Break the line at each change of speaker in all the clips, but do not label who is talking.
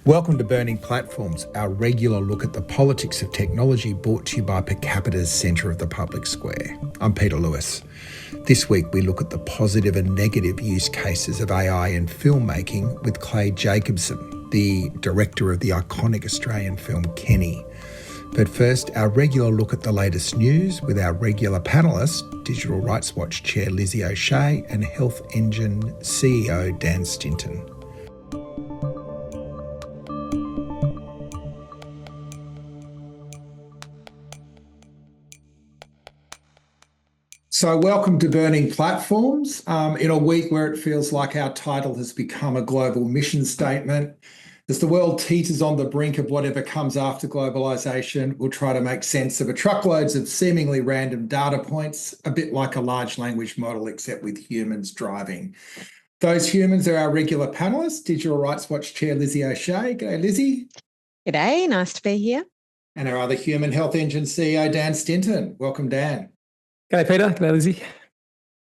Welcome to Burning Platforms, our regular look at the politics of technology brought to you by Capita's Centre of the Public Square. I'm Peter Lewis. This week we look at the positive and negative use cases of AI in filmmaking with Jacobson, the director of the iconic Australian film Kenny. But first, our regular look at the latest news with our regular panellists, Digital Rights Watch Chair Lizzie O'Shea and Health Engine CEO Dan Stinton. So welcome to Burning Platforms. In a week where it feels like our title has become a global mission statement, as the world teeters on the brink of whatever comes after globalisation, we'll try to make sense of truckloads of seemingly random data points, a bit like a large language model, except with humans driving. Those humans are our regular panellists, Digital Rights Watch Chair Lizzie O'Shea. G'day, Lizzie.
G'day, nice to be here.
And our other human Health Engine CEO, Dan Stinton. Welcome, Dan.
G'day, Peter. G'day, Lizzie.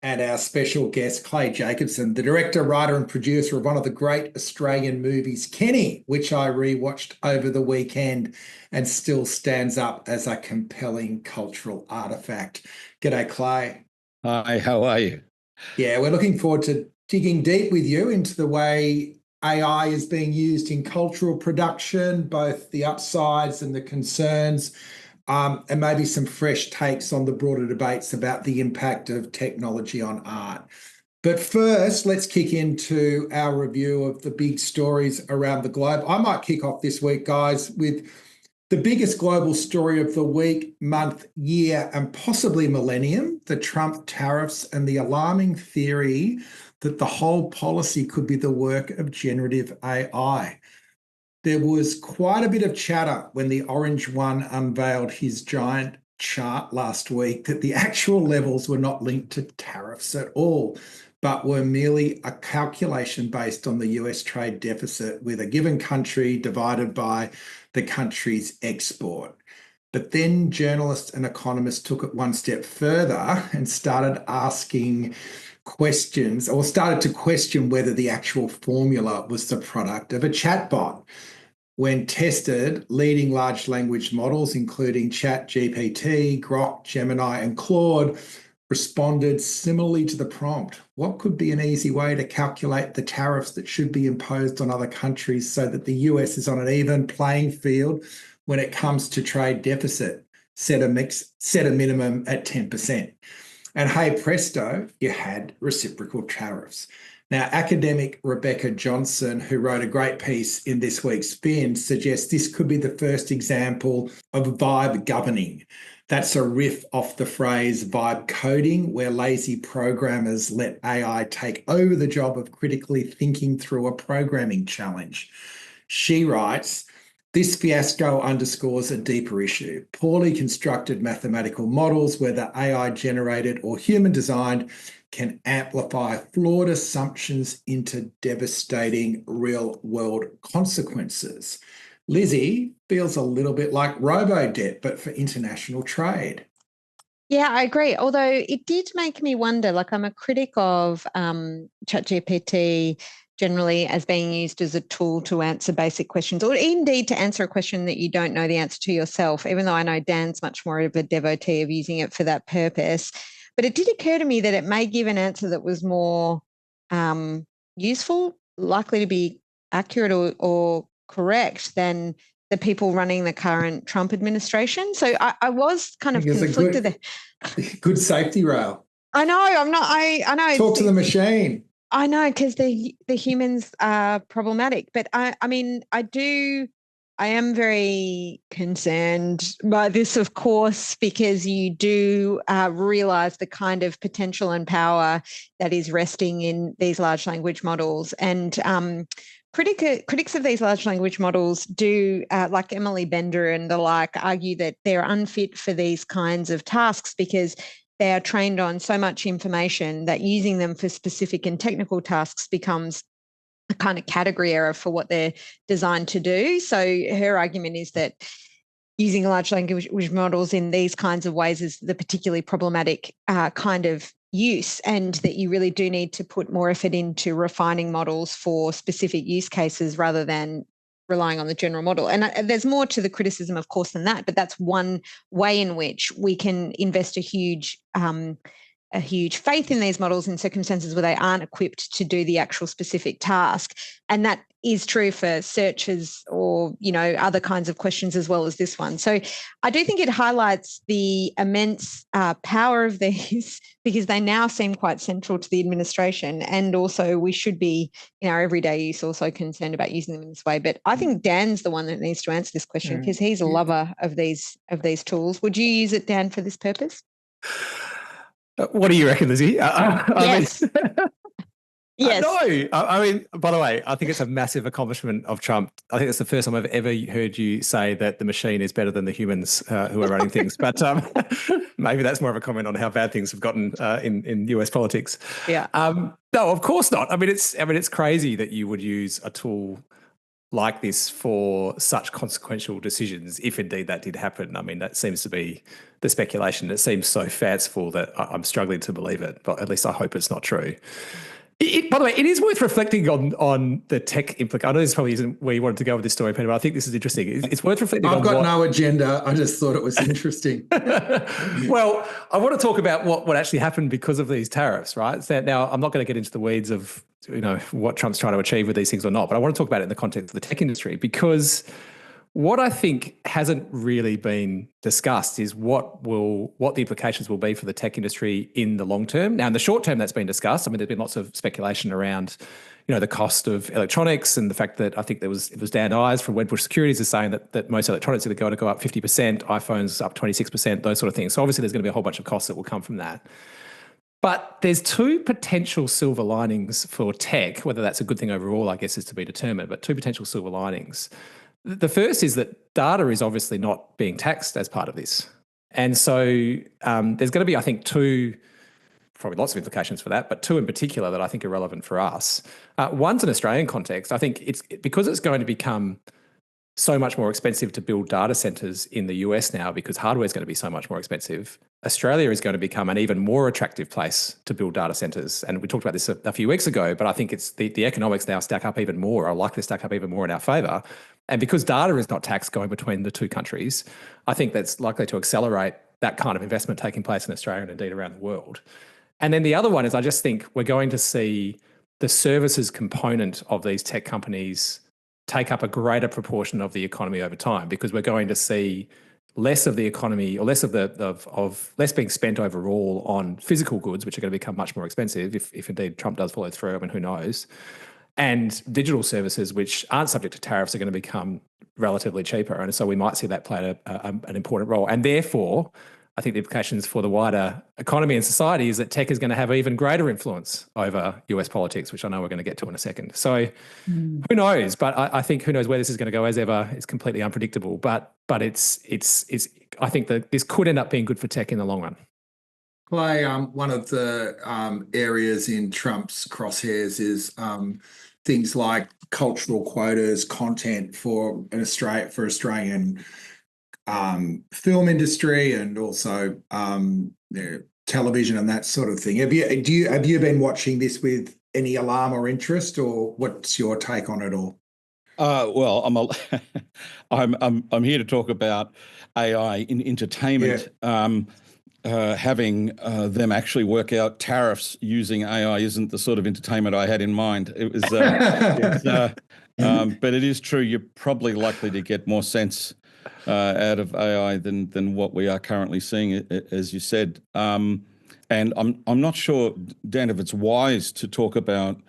And our special guest, Jacobson, the director, writer and producer of one of the great Australian movies, Kenny, which I rewatched over the weekend and still stands up as a compelling cultural artefact. G'day, Clay.
Hi, how are you?
Yeah, we're looking forward to digging deep with you into the way AI is being used in cultural production, both the upsides and the concerns, and maybe some fresh takes on the broader debates about the impact of technology on art. But first, let's kick into our review of the big stories around the globe. I might kick off this week, guys, with the biggest global story of the week, month, year, and possibly millennium, the Trump tariffs and the alarming theory that the whole policy could be the work of generative AI. There was quite a bit of chatter when the Orange One unveiled his giant chart last week that the actual levels were not linked to tariffs at all, but were merely a calculation based on the US trade deficit with a given country divided by the country's export. But then journalists and economists took it one step further and started asking questions, or started to question whether the actual formula was the product of a chatbot. When tested, leading large language models, including Chat GPT, Grok, Gemini, and Claude, responded similarly to the prompt. What could be an easy way to calculate the tariffs that should be imposed on other countries so that the US is on an even playing field when it comes to trade deficit? Set a minimum at 10%. And hey, presto, you had reciprocal tariffs. Now, academic Rebecca Johnson, who wrote a great piece in this week's Spin, suggests this could be the first example of vibe governing. That's a riff off the phrase vibe coding, where lazy programmers let AI take over the job of critically thinking through a programming challenge. She writes, this fiasco underscores a deeper issue. Poorly constructed mathematical models, whether AI generated or human designed, can amplify flawed assumptions into devastating real-world consequences. Lizzie feels a little bit like robo-debt, but for international trade.
Yeah, I agree. Although it did make me wonder, like I'm a critic of ChatGPT generally as being used as a tool to answer basic questions, or indeed to answer a question that you don't know the answer to yourself, even though I know Dan's much more of a devotee of using it for that purpose. But it did occur to me that it may give an answer that was more useful, likely to be accurate or correct than the people running the current Trump administration. So I was kind of conflicted there.
Good safety rail.
I know. I know.
Talk to the machine.
I know, because the humans are problematic. But I am very concerned by this, of course, because you do realise the kind of potential and power that is resting in these large language models. And critics of these large language models do, like Emily Bender and the like, argue that they're unfit for these kinds of tasks because they are trained on so much information that using them for specific and technical tasks becomes a kind of category error for what they're designed to do. So her argument is that using large language models in these kinds of ways is the particularly problematic kind of use, and that you really do need to put more effort into refining models for specific use cases rather than relying on the general model. And there's more to the criticism, of course, than that, but that's one way in which we can invest a huge faith in these models in circumstances where they aren't equipped to do the actual specific task. And that is true for searches or, other kinds of questions as well as this one. So I do think it highlights the immense power of these because they now seem quite central to the administration. And also we should be, in our everyday use, also concerned about using them in this way. But I think Dan's the one that needs to answer this question because he's a lover of these tools. Would you use it, Dan, for this purpose?
What do you reckon, Lizzie?
Yes. Yes.
No, I mean, by the way, I think it's a massive accomplishment of Trump. I think it's the first time I've ever heard you say that the machine is better than the humans who are running things. But maybe that's more of a comment on how bad things have gotten in US politics.
Yeah.
No, of course not. I mean, it's crazy that you would use a tool like this for such consequential decisions, if indeed that did happen. I mean, that seems to be the speculation. It seems so fanciful that I'm struggling to believe it, but at least I hope it's not true. By the way, it is worth reflecting on the tech implications. I know this probably isn't where you wanted to go with this story, Peter, but I think this is interesting. It's worth reflecting on.
I've got no agenda. I just thought it was interesting.
Well, I want to talk about what actually happened because of these tariffs, right? So now, I'm not going to get into the weeds of what Trump's trying to achieve with these things or not, but I want to talk about it in the context of the tech industry because what I think hasn't really been discussed is what the implications will be for the tech industry in the long term. Now, in the short term, that's been discussed. I mean, there's been lots of speculation around, the cost of electronics and the fact that I think it was Dan Ives from Wedbush Securities is saying that most electronics are going to go up 50%, iPhones up 26%, those sort of things. So obviously, there's going to be a whole bunch of costs that will come from that. But there's two potential silver linings for tech, whether that's a good thing overall, I guess, is to be determined, but two potential silver linings. The first is that data is obviously not being taxed as part of this. And so there's going to be, I think, probably lots of implications for that, but two in particular that I think are relevant for us. One's an Australian context. I think because it's going to become so much more expensive to build data centers in the US now because hardware is going to be so much more expensive. Australia is going to become an even more attractive place to build data centers. And we talked about this a few weeks ago, but I think it's the economics now stack up even more, are likely to stack up even more in our favor. And because data is not taxed going between the two countries, I think that's likely to accelerate that kind of investment taking place in Australia and indeed around the world. And then the other one is I just think we're going to see the services component of these tech companies take up a greater proportion of the economy over time because we're going to see less of the economy or less of less being spent overall on physical goods, which are going to become much more expensive if indeed Trump does follow through. I mean, who knows? And digital services, which aren't subject to tariffs, are going to become relatively cheaper. And so we might see that play an important role. And therefore, I think the implications for the wider economy and society is that tech is going to have even greater influence over US politics, which I know we're going to get to in a second. So who knows? But I think who knows where this is going to go as ever. It's completely unpredictable. But it's I think that this could end up being good for tech in the long run.
Clay, one of the areas in Trump's crosshairs is things like cultural quotas, content for Australian film industry, and also television and that sort of thing. Have you been watching this with any alarm or interest, or what's your take on it all?
Well, I'm here to talk about AI in entertainment. Yeah. Having them actually work out tariffs using AI isn't the sort of entertainment I had in mind. It was, but it is true. You're probably likely to get more sense out of AI than what we are currently seeing, as you said. And I'm not sure, Dan, if it's wise to talk about,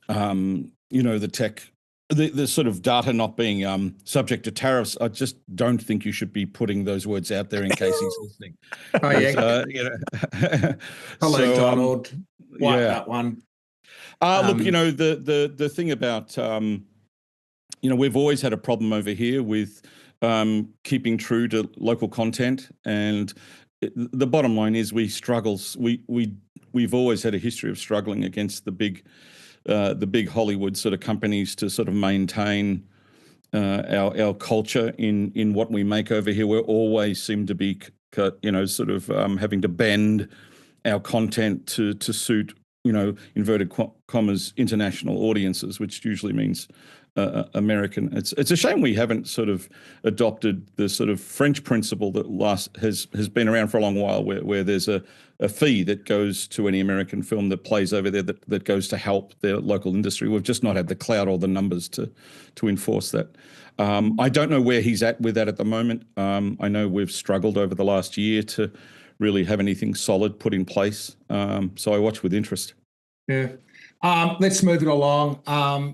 the tech. The sort of data not being subject to tariffs. I just don't think you should be putting those words out there in case he's listening.
Oh, yeah. Hello, Donald. That one.
Look, the thing about, we've always had a problem over here with keeping true to local content, and the bottom line is we struggle. We've always had a history of struggling against the big Hollywood sort of companies to sort of maintain our culture in what we make over here. We always seem to be, having to bend our content to suit, inverted commas, international audiences, which usually means American. It's a shame we haven't sort of adopted the sort of French principle that has been around for a long while, where there's a fee that goes to any American film that plays over there that goes to help their local industry. We've just not had the clout or the numbers to enforce that. I don't know where he's at with that at the moment. I know we've struggled over the last year to really have anything solid put in place. So I watch with interest.
Yeah. Let's move it along.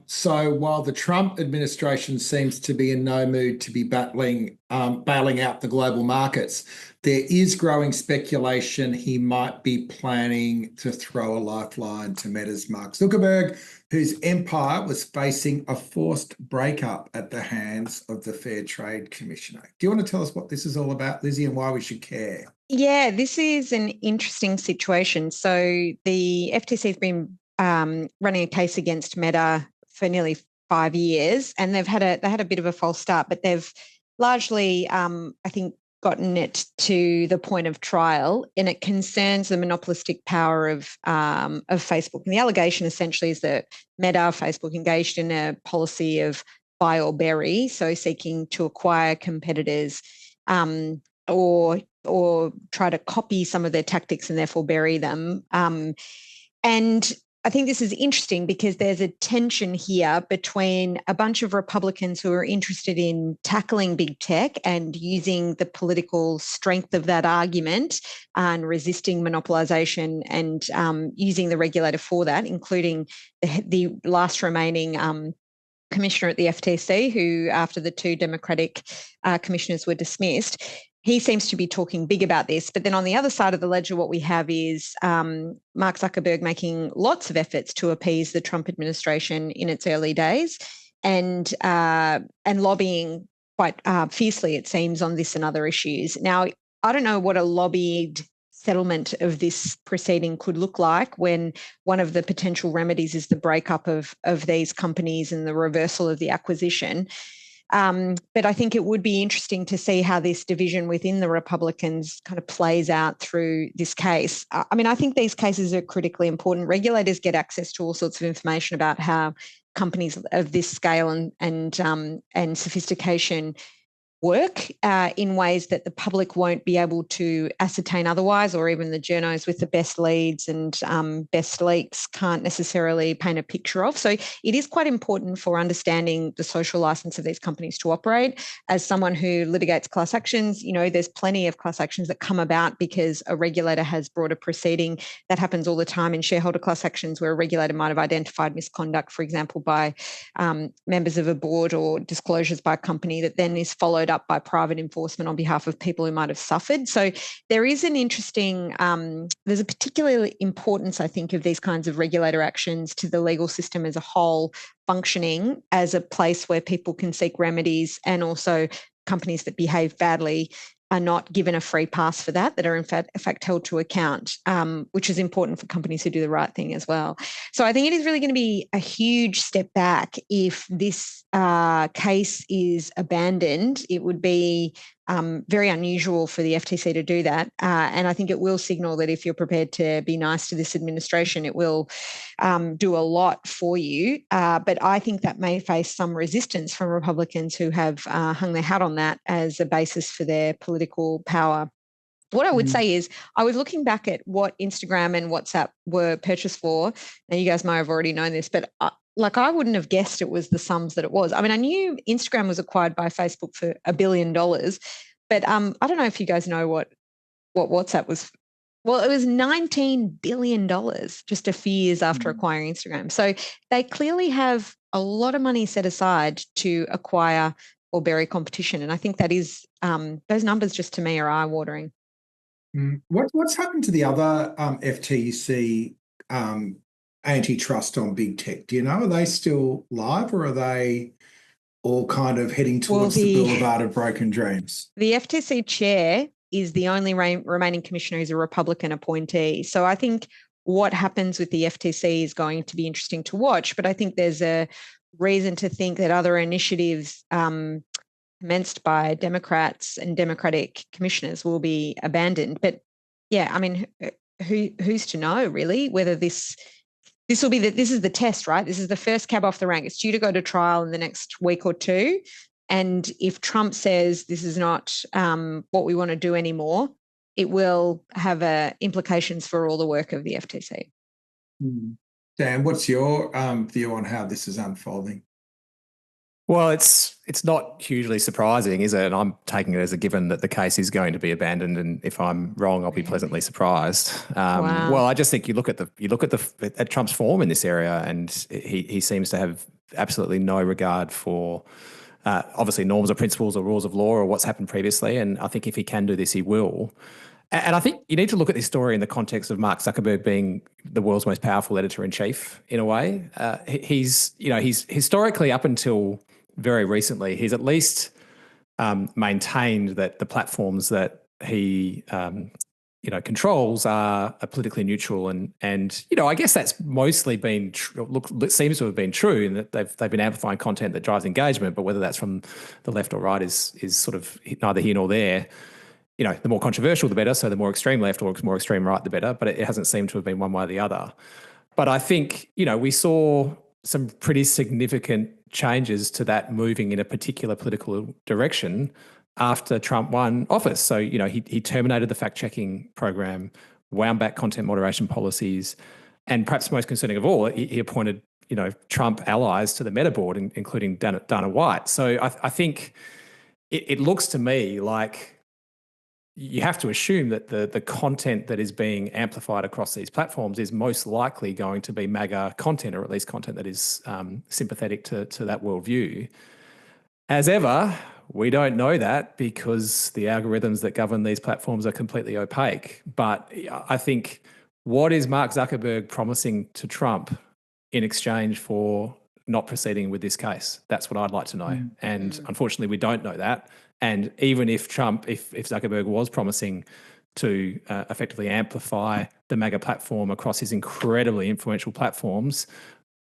So while the Trump administration seems to be in no mood to be bailing out the global markets, there is growing speculation he might be planning to throw a lifeline to Meta's Mark Zuckerberg, whose empire was facing a forced breakup at the hands of the Fair Trade Commissioner. Do you want to tell us what this is all about, Lizzie, and why we should care?
Yeah, this is an interesting situation. So the FTC has been running a case against Meta for nearly 5 years, and they had a bit of a false start, but they've largely, I think, gotten it to the point of trial, and it concerns the monopolistic power of Facebook. And the allegation essentially is that Meta, Facebook, engaged in a policy of buy or bury, so seeking to acquire competitors, or try to copy some of their tactics and therefore bury them. And I think this is interesting because there's a tension here between a bunch of Republicans who are interested in tackling big tech and using the political strength of that argument and resisting monopolization and using the regulator for that, including the last remaining commissioner at the FTC, who, after the 2 Democratic commissioners were dismissed, he seems to be talking big about this. But then on the other side of the ledger, what we have is Mark Zuckerberg making lots of efforts to appease the Trump administration in its early days, and lobbying quite fiercely, it seems, on this and other issues. Now, I don't know what a lobbied settlement of this proceeding could look like when one of the potential remedies is the breakup of these companies and the reversal of the acquisition. But I think it would be interesting to see how this division within the Republicans kind of plays out through this case. I mean, I think these cases are critically important. Regulators get access to all sorts of information about how companies of this scale and sophistication work in ways that the public won't be able to ascertain otherwise, or even the journos with the best leads and best leaks can't necessarily paint a picture of. So it is quite important for understanding the social license of these companies to operate. As someone who litigates class actions, you know, there's plenty of class actions that come about because a regulator has brought a proceeding. That happens all the time in shareholder class actions, where a regulator might have identified misconduct, for example, by members of a board, or disclosures by a company that then is followed up by private enforcement on behalf of people who might have suffered. So there is an interesting, there's a particular importance, I think, of these kinds of regulator actions to the legal system as a whole, functioning as a place where people can seek remedies, and also companies that behave badly are not given a free pass for that are in fact held to account, which is important for companies who do the right thing as well. So I think it is really going to be a huge step back if this case is abandoned. It would be very unusual for the FTC to do that. And I think it will signal that if you're prepared to be nice to this administration, it will do a lot for you. But I think that may face some resistance from Republicans who have hung their hat on that as a basis for their political power. What I would say is, I was looking back at what Instagram and WhatsApp were purchased for. Now, you guys may have already known this, but I wouldn't have guessed it was the sums that it was. I mean, I knew Instagram was acquired by Facebook for $1 billion, but I don't know if you guys know what WhatsApp was. Well, it was $19 billion just a few years after acquiring Instagram. So they clearly have a lot of money set aside to acquire or bury competition. And I think that is, those numbers just to me are eye-watering.
What's happened to the other FTC antitrust on big tech? Do you know, are they still live, or are they all kind of heading towards the boulevard of broken dreams?
The FTC chair is the only remaining commissioner who's a Republican appointee. So I think what happens with the FTC is going to be interesting to watch, but I think there's a reason to think that other initiatives commenced by Democrats and Democratic commissioners will be abandoned. But yeah, I mean, who's to know really whether this this is the test, right? This is the first cab off the rank. It's due to go to trial in the next week or two. And if Trump says this is not what we want to do anymore, it will have implications for all the work of the FTC.
Dan, what's your view on how this is unfolding?
Well, it's not hugely surprising, is it? And I'm taking it as a given that the case is going to be abandoned. And if I'm wrong, I'll be pleasantly surprised.
Wow.
Well, I just think you look at Trump's form in this area, and he seems to have absolutely no regard for obviously norms or principles or rules of law or what's happened previously. And I think if he can do this, he will. And I think you need to look at this story in the context of Mark Zuckerberg being the world's most powerful editor-in-chief in a way. He's historically, up until very recently, he's at least maintained that the platforms that he controls are politically neutral, and I guess that's mostly been it seems to have been true in that they've been amplifying content that drives engagement, but whether that's from the left or right is sort of neither here nor there. The more controversial, the better. So the more extreme left or more extreme right, the better. But it hasn't seemed to have been one way or the other. But I think, we saw some pretty significant changes to that moving in a particular political direction after Trump won office. So, he terminated the fact-checking program, wound back content moderation policies, and perhaps most concerning of all, he appointed, Trump allies to the Meta board, including Dana White. So I think it looks to me like you have to assume that the content that is being amplified across these platforms is most likely going to be MAGA content, or at least content that is sympathetic to that worldview. As ever, we don't know that because the algorithms that govern these platforms are completely opaque. But I think, what is Mark Zuckerberg promising to Trump in exchange for not proceeding with this case? That's what I'd like to know. And unfortunately, we don't know that. And even if if Zuckerberg was promising to effectively amplify the MAGA platform across his incredibly influential platforms,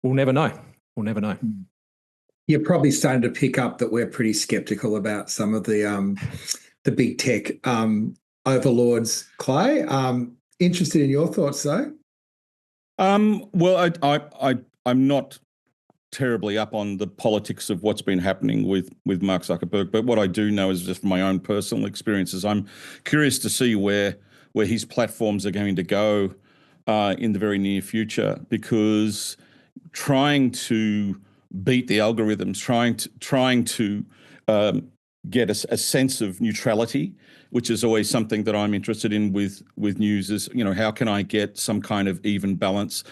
we'll never know. We'll never know.
You're probably starting to pick up that we're pretty skeptical about some of the big tech overlords, Clay. Interested in your thoughts, though?
Well, I'm not terribly up on the politics of what's been happening with Mark Zuckerberg, but what I do know is just from my own personal experiences, I'm curious to see where his platforms are going to go in the very near future, because trying to beat the algorithms, trying to get a sense of neutrality, which is always something that I'm interested in with news, is how can I get some kind of even balance?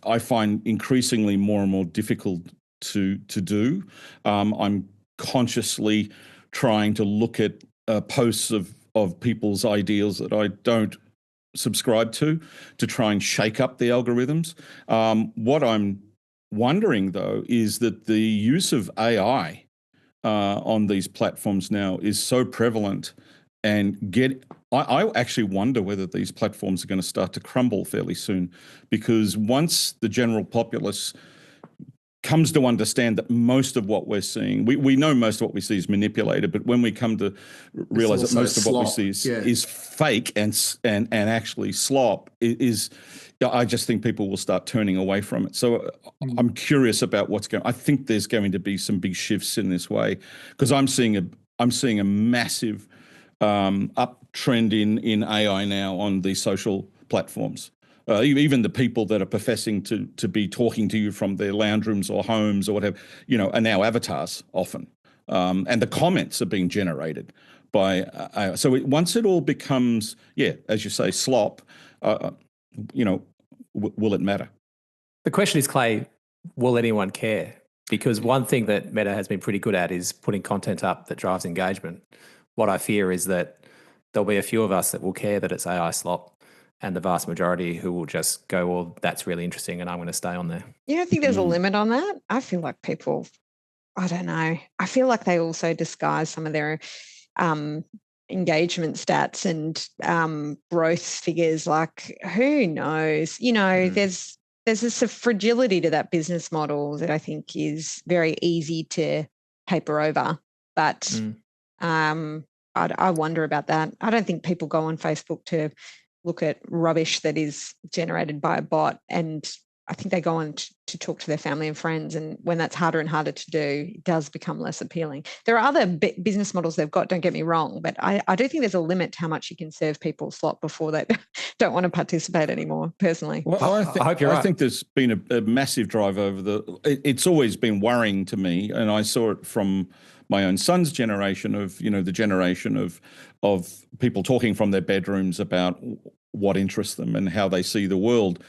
I find increasingly more and more difficult to do. I'm consciously trying to look at posts of people's ideals that I don't subscribe to try and shake up the algorithms. What I'm wondering, though, is that the use of AI on these platforms now is so prevalent, and I actually wonder whether these platforms are going to start to crumble fairly soon, because once the general populace comes to understand that most of what we're seeing, we know most of what we see is manipulated, but when we come to realize that most of what we see is fake and actually slop, I just think people will start turning away from it. So I'm curious about what's going on. I think there's going to be some big shifts in this way, because I'm seeing a massive uptrend in AI now on these social platforms. Even the people that are professing to be talking to you from their lounge rooms or homes or whatever, are now avatars often. And the comments are being generated by so once it all becomes, as you say, slop, will it matter?
The question is, Clay, will anyone care? Because one thing that Meta has been pretty good at is putting content up that drives engagement. What I fear is that there'll be a few of us that will care that it's AI slop, and the vast majority who will just go, well, that's really interesting and I'm going to stay on there.
You don't think there's a limit on that? I feel like people, I don't know. I feel like they also disguise some of their engagement stats and growth figures. Like, who knows? There's this fragility to that business model that I think is very easy to paper over. But I wonder about that. I don't think people go on Facebook to look at rubbish that is generated by a bot and I think they go on to talk to their family and friends. And when that's harder and harder to do, it does become less appealing. There are other business models they've got, don't get me wrong, but I do think there's a limit to how much you can serve people slot before they don't want to participate anymore, personally.
Well, I hope you're right. I think there's been a massive drive over it's always been worrying to me, and I saw it from my own son's generation of, the generation of people talking from their bedrooms about what interests them and how they see the world.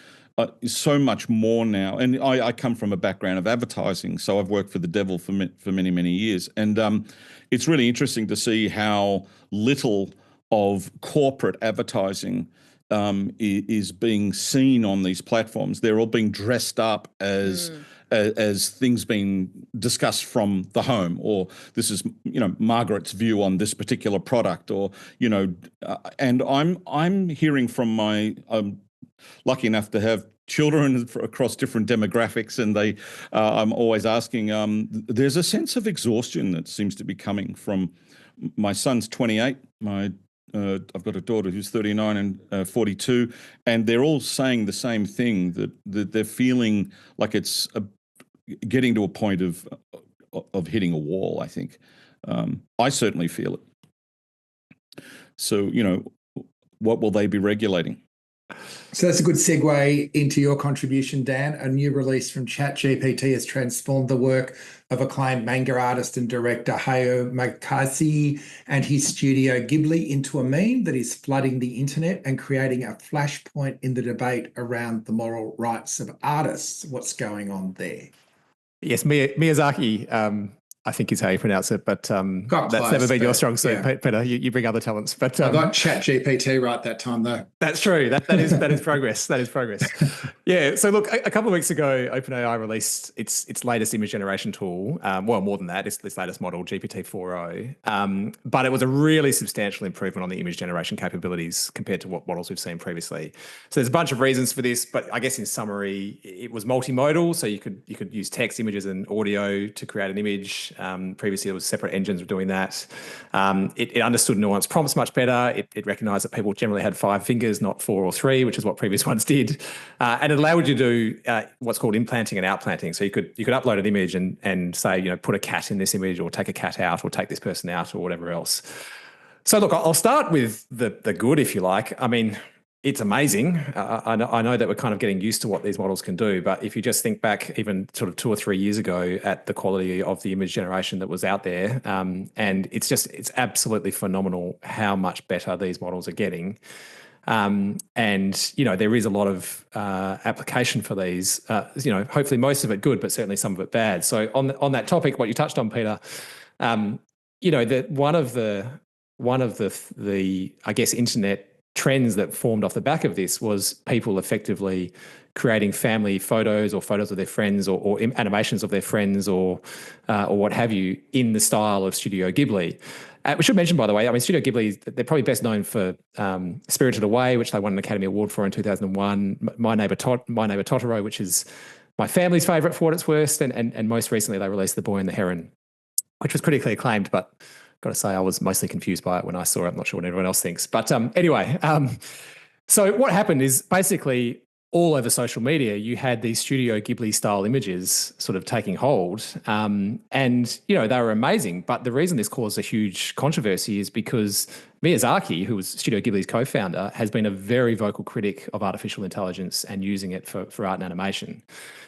So much more now, and I come from a background of advertising, so I've worked for the devil for many, many years, and it's really interesting to see how little of corporate advertising is being seen on these platforms. They're all being dressed up as things being discussed from the home, or this is Margaret's view on this particular product, or and I'm hearing from my lucky enough to have children across different demographics, and I'm always asking, there's a sense of exhaustion that seems to be coming from, my son's 28, I've got a daughter who's 39 and 42, and they're all saying the same thing, that they're feeling like it's getting to a point of hitting a wall, I think. I certainly feel it. So, what will they be regulating?
So that's a good segue into your contribution, Dan. A new release from Chat GPT has transformed the work of acclaimed manga artist and director Hayao Miyazaki and his Studio Ghibli into a meme that is flooding the internet and creating a flashpoint in the debate around the moral rights of artists. What's going on there?
Yes, Miyazaki, I think is how you pronounce it, but that's never been your strong suit, yeah. Peter. You bring other talents, but
I got Chat GPT right that time, though.
That's true. That is progress. That is progress. Yeah. So look, a couple of weeks ago, OpenAI released its latest image generation tool. Well, more than that, it's this latest model, GPT-4o. But it was a really substantial improvement on the image generation capabilities compared to what models we've seen previously. So there's a bunch of reasons for this, but I guess in summary, it was multimodal, so you could use text, images, and audio to create an image. Previously, there was separate engines doing that. It understood nuanced prompts much better. It recognised that people generally had 5 fingers, not 4 or 3, which is what previous ones did. And it allowed you to do what's called implanting and outplanting. So you could upload an image and say, put a cat in this image, or take a cat out, or take this person out, or whatever else. So look, I'll start with the good, if you like. I mean, it's amazing. I know that we're kind of getting used to what these models can do, but if you just think back even sort of 2 or 3 years ago at the quality of the image generation that was out there, and it's absolutely phenomenal how much better these models are getting. And, there is a lot of application for these, hopefully most of it good, but certainly some of it bad. So on that topic, what you touched on, Peter, that one of the I guess, internet trends that formed off the back of this was people effectively creating family photos or photos of their friends or animations of their friends or what have you in the style of Studio Ghibli. We should mention, by the way, I mean, Studio Ghibli, they're probably best known for Spirited Away, which they won an Academy Award for in 2001, My Neighbor Totoro, which is my family's favourite for what it's worth, and most recently they released The Boy and the Heron, which was critically acclaimed, but got to say, I was mostly confused by it when I saw it. I'm not sure what everyone else thinks. But anyway, so what happened is basically all over social media, you had these Studio Ghibli style images sort of taking hold. And, they were amazing. But the reason this caused a huge controversy is because Miyazaki, who was Studio Ghibli's co-founder, has been a very vocal critic of artificial intelligence and using it for art and animation.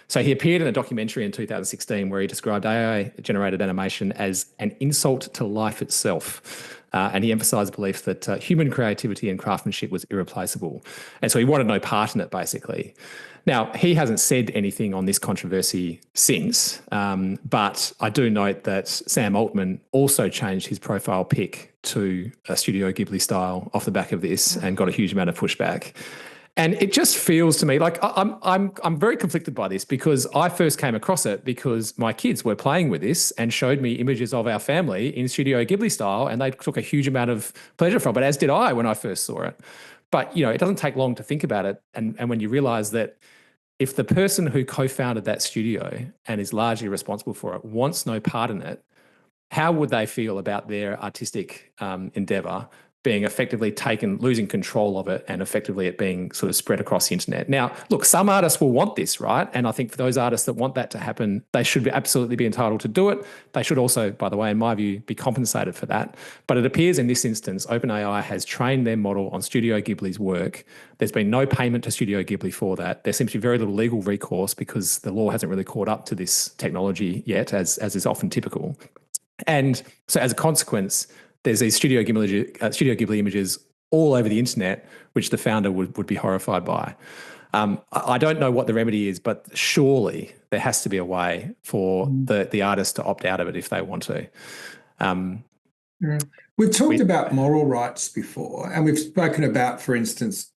So he appeared in a documentary in 2016 where he described AI-generated animation as an insult to life itself. And he emphasised the belief that human creativity and craftsmanship was irreplaceable. And so he wanted no part in it, basically. Now, he hasn't said anything on this controversy since, but I do note that Sam Altman also changed his profile pic to a Studio Ghibli style off the back of this and got a huge amount of pushback. And it just feels to me like I'm very conflicted by this, because I first came across it because my kids were playing with this and showed me images of our family in Studio Ghibli style, and they took a huge amount of pleasure from it, as did I when I first saw it. But, it doesn't take long to think about it. And when you realize that if the person who co-founded that studio and is largely responsible for it wants no part in it, how would they feel about their artistic endeavor being effectively taken, losing control of it, and effectively it being sort of spread across the internet. Now, look, some artists will want this, right? And I think for those artists that want that to happen, they should absolutely be entitled to do it. They should also, by the way, in my view, be compensated for that. But it appears in this instance, OpenAI has trained their model on Studio Ghibli's work. There's been no payment to Studio Ghibli for that. There seems to be very little legal recourse because the law hasn't really caught up to this technology yet, as is often typical. And so as a consequence, there's these Studio Ghibli images all over the internet, which the founder would be horrified by. I don't know what the remedy is, but surely there has to be a way for the artist to opt out of it if they want to.
We've talked about moral rights before, and we've spoken about, for instance,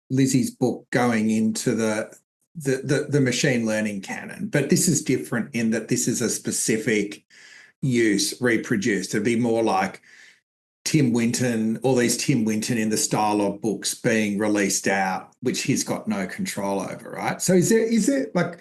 Lizzie's book going into the machine learning canon. But this is different in that this is a specific use reproduced. It'd be more like Tim Winton, all these Tim Winton in the style of books being released out, which he's got no control over, right? So is there like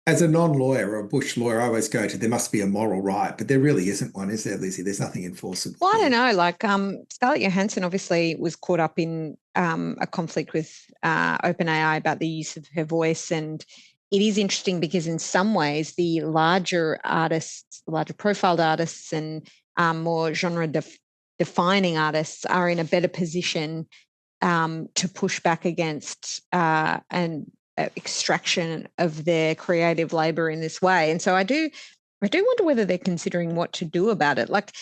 as a non-lawyer or a bush lawyer, I always go to there must be a moral right, but there really isn't one, is there, Lizzie? There's nothing enforceable.
Well, I don't know. Like Scarlett Johansson obviously was caught up in a conflict with OpenAI about the use of her voice, and it is interesting because in some ways the larger artists, larger profiled artists and more genre defining artists are in a better position to push back against an extraction of their creative labor in this way. And so I do wonder whether they're considering what to do about it. Like,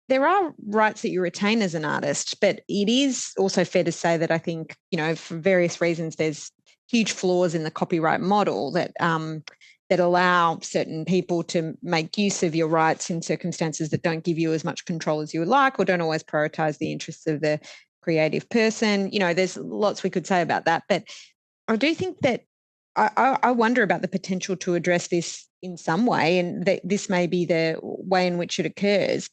there are rights that you retain as an artist, but it is also fair to say that I think, for various reasons, there's huge flaws in the copyright model that that allow certain people to make use of your rights in circumstances that don't give you as much control as you would like, or don't always prioritize the interests of the creative person. There's lots we could say about that, but I do think that I wonder about the potential to address this in some way, and that this may be the way in which it occurs.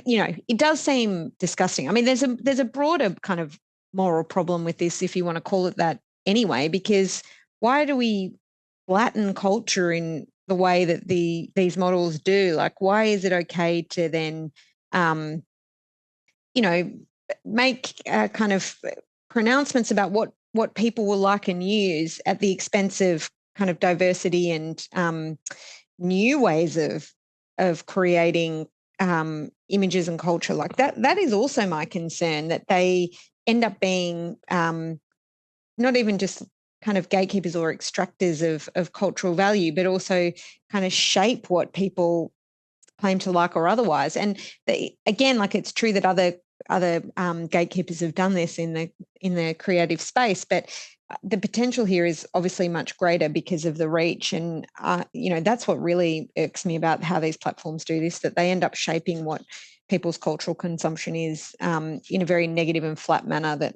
It does seem disgusting. I mean, there's a broader kind of moral problem with this, if you want to call it that anyway, because why do we flatten culture in the way that these models do? Like, why is it okay to then, make kind of pronouncements about what people will like and use at the expense of kind of diversity and new ways of creating images and culture like that? That is also my concern, that they end up being not even just kind of gatekeepers or extractors of cultural value, but also kind of shape what people claim to like or otherwise. And again, like, it's true that other gatekeepers have done this in the creative space, but the potential here is obviously much greater because of the reach. And that's what really irks me about how these platforms do this, that they end up shaping what people's cultural consumption is in a very negative and flat manner that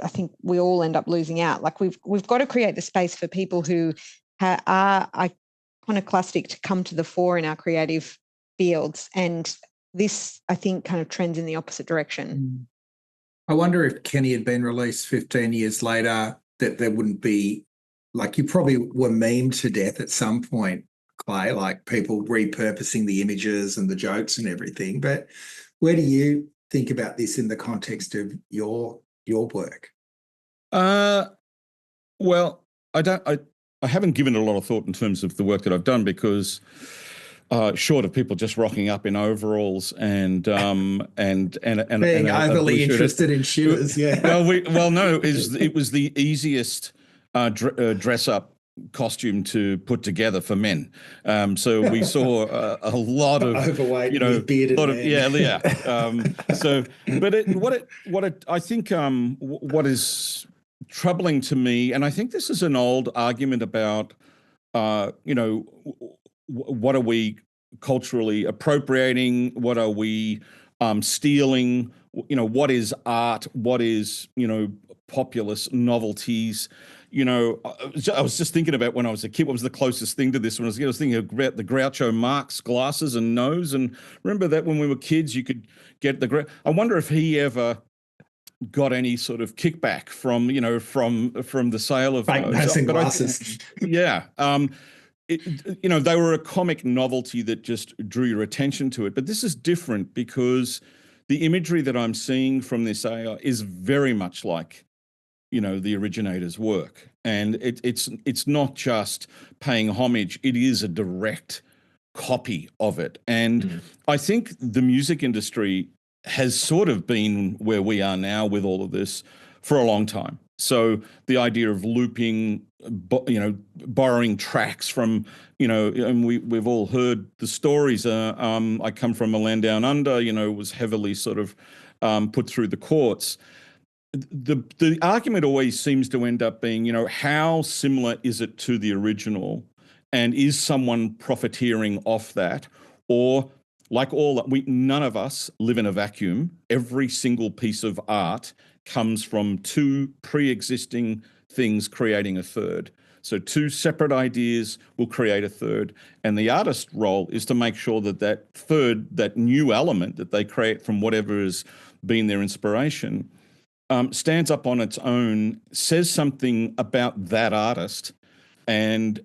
I think we all end up losing out. Like, we've got to create the space for people who are iconoclastic to come to the fore in our creative fields. And this, I think, kind of trends in the opposite direction.
I wonder if Kenny had been released 15 years later, that there wouldn't be, like, you probably were memed to death at some point, Clay, like people repurposing the images and the jokes and everything. But where do you think about this in the context of your work?
Well, I haven't given it a lot of thought in terms of the work that I've done, because short of people just rocking up in overalls and being
overly interested in shooters, yeah.
It was the easiest dress up costume to put together for men. So we saw a lot of
overweight, bearded men.
I think what is troubling to me, and I think this is an old argument about, what are we culturally appropriating? What are we stealing? What is art? What is, populist novelties? I was just thinking about when I was a kid, what was the closest thing to this? When I was thinking about the Groucho Marx glasses and nose. And remember that when we were kids, you could get I wonder if he ever got any sort of kickback from the sale of
fake nose and glasses.
They were a comic novelty that just drew your attention to it. But this is different because the imagery that I'm seeing from this AI is very much like, the originator's work. And it's not just paying homage, it is a direct copy of it. And I think the music industry has sort of been where we are now with all of this for a long time. So the idea of looping, borrowing tracks from, and we've all heard the stories. I come from a land down under, was heavily sort of put through the courts. The argument always seems to end up being, how similar is it to the original? And is someone profiteering off that? Or like none of us live in a vacuum. Every single piece of art comes from two pre-existing things creating a third. So two separate ideas will create a third. And the artist's role is to make sure that third, that new element that they create from whatever has been their inspiration, stands up on its own, says something about that artist, and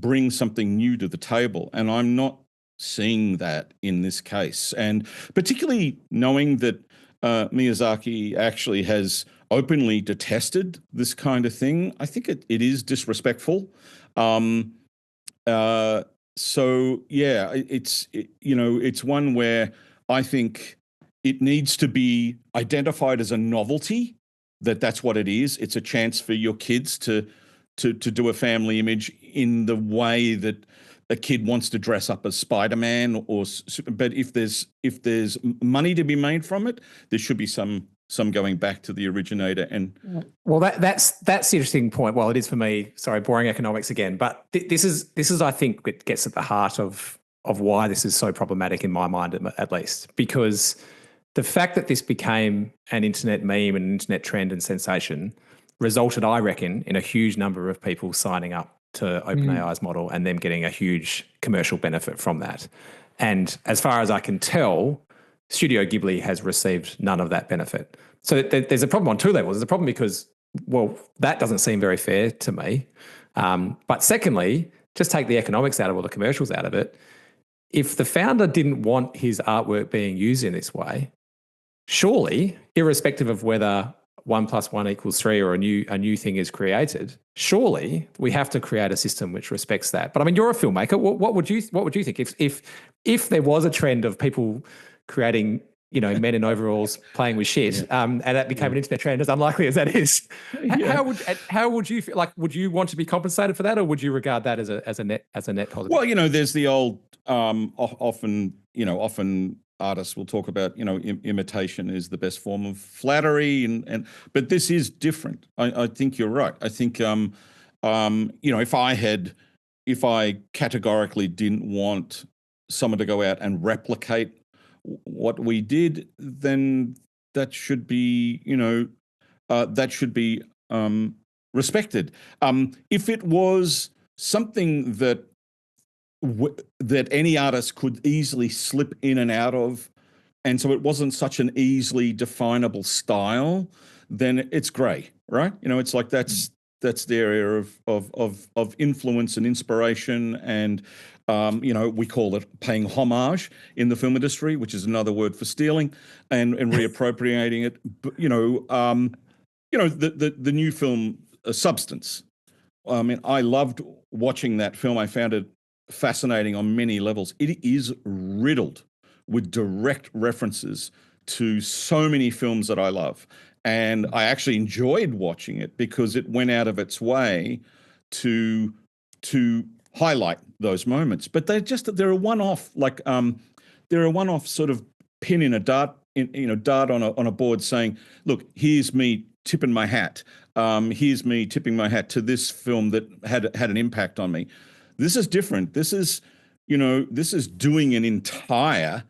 brings something new to the table. And I'm not seeing that in this case. And particularly knowing that Miyazaki actually has openly detested this kind of thing, I think it is disrespectful. So yeah, it's one where I think it needs to be identified as a novelty, that's what it is. It's a chance for your kids to do a family image in the way that a kid wants to dress up as Spider-Man but if there's money to be made from it, there should be some going back to the originator. And
well, that's the interesting point. Well, it is for me. Sorry, boring economics again. But this is I think it gets at the heart of why this is so problematic in my mind, at least, because the fact that this became an internet meme and an internet trend and sensation resulted, I reckon, in a huge number of people signing up to OpenAI's model and them getting a huge commercial benefit from that. And as far as I can tell, Studio Ghibli has received none of that benefit. So there's a problem on two levels. There's a problem because, well, that doesn't seem very fair to me. But secondly, just take the economics out of all the commercials out of it. If the founder didn't want his artwork being used in this way, surely, irrespective of whether 1 + 1 = 3 or a new thing is created, surely we have to create a system which respects that. But I mean, you're a filmmaker. What would you think if there was a trend of people creating, men in overalls playing with shit, and that became an internet trend, as unlikely as that is? How would you feel? Like, would you want to be compensated for that, or would you regard that as a net positive?
Well, there's the old often artists will talk about, imitation is the best form of flattery, but this is different. I think you're right. I think, if I categorically didn't want someone to go out and replicate what we did, then that should be, respected. If it was something that any artist could easily slip in and out of, and so it wasn't such an easily definable style, then it's grey, right? It's like that's the area of influence and inspiration, and we call it paying homage in the film industry, which is another word for stealing and reappropriating it. But, the new film Substance. I mean, I loved watching that film. I found it fascinating on many levels. It is riddled with direct references to so many films that I love. And I actually enjoyed watching it because it went out of its way to highlight those moments. But they're a one-off, they're a one-off sort of pin in a dart on a board saying, look, here's me tipping my hat. Here's me tipping my hat to this film that had an impact on me. This is different. This is doing an entire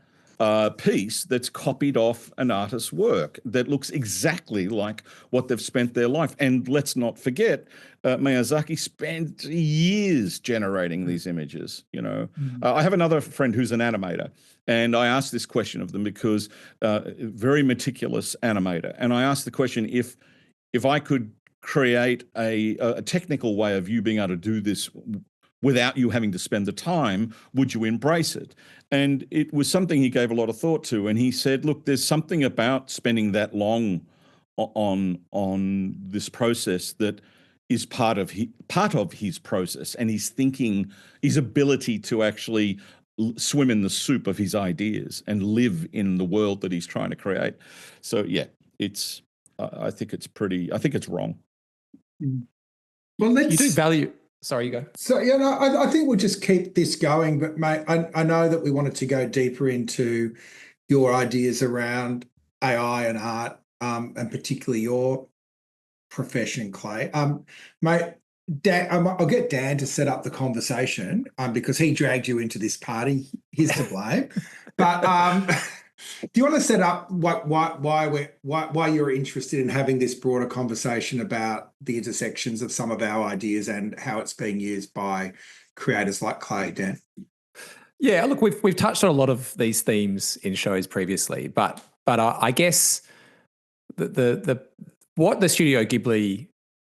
piece that's copied off an artist's work that looks exactly like what they've spent their life. And let's not forget, Miyazaki spent years generating these images. I have another friend who's an animator, and I asked this question of them because very meticulous animator. And I asked the question, if I could create a technical way of you being able to do this without you having to spend the time, would you embrace it? And it was something he gave a lot of thought to. And he said, look, there's something about spending that long on this process that is part of his process, and his thinking, his ability to actually swim in the soup of his ideas and live in the world that he's trying to create. So yeah, I think it's wrong.
Well,
you do value. Sorry, you go.
So I think we'll just keep this going. But mate, I know that we wanted to go deeper into your ideas around AI and art, and particularly your profession, Clay. Mate, Dan, I'll get Dan to set up the conversation, because he dragged you into this party. He's to blame. But do you want to set up why you're interested in having this broader conversation about the intersections of some of our ideas and how it's being used by creators like Clay, Dan?
Yeah, look, we've touched on a lot of these themes in shows previously, but I guess what the Studio Ghibli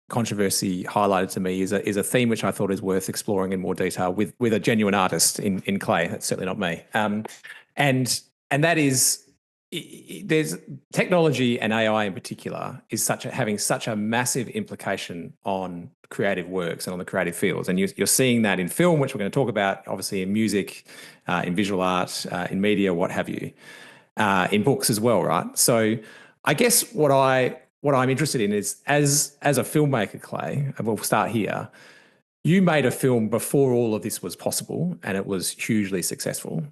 controversy highlighted to me is a theme which I thought is worth exploring in more detail with a genuine artist in Clay. That's certainly not me. And that is, there's technology, and AI in particular is having such a massive implication on creative works and on the creative fields. And you're seeing that in film, which we're going to talk about, obviously in music, in visual art, in media, what have you, in books as well, right? So I guess what I'm interested in is, as a filmmaker, Clay, and we'll start here, you made a film before all of this was possible, and it was hugely successful.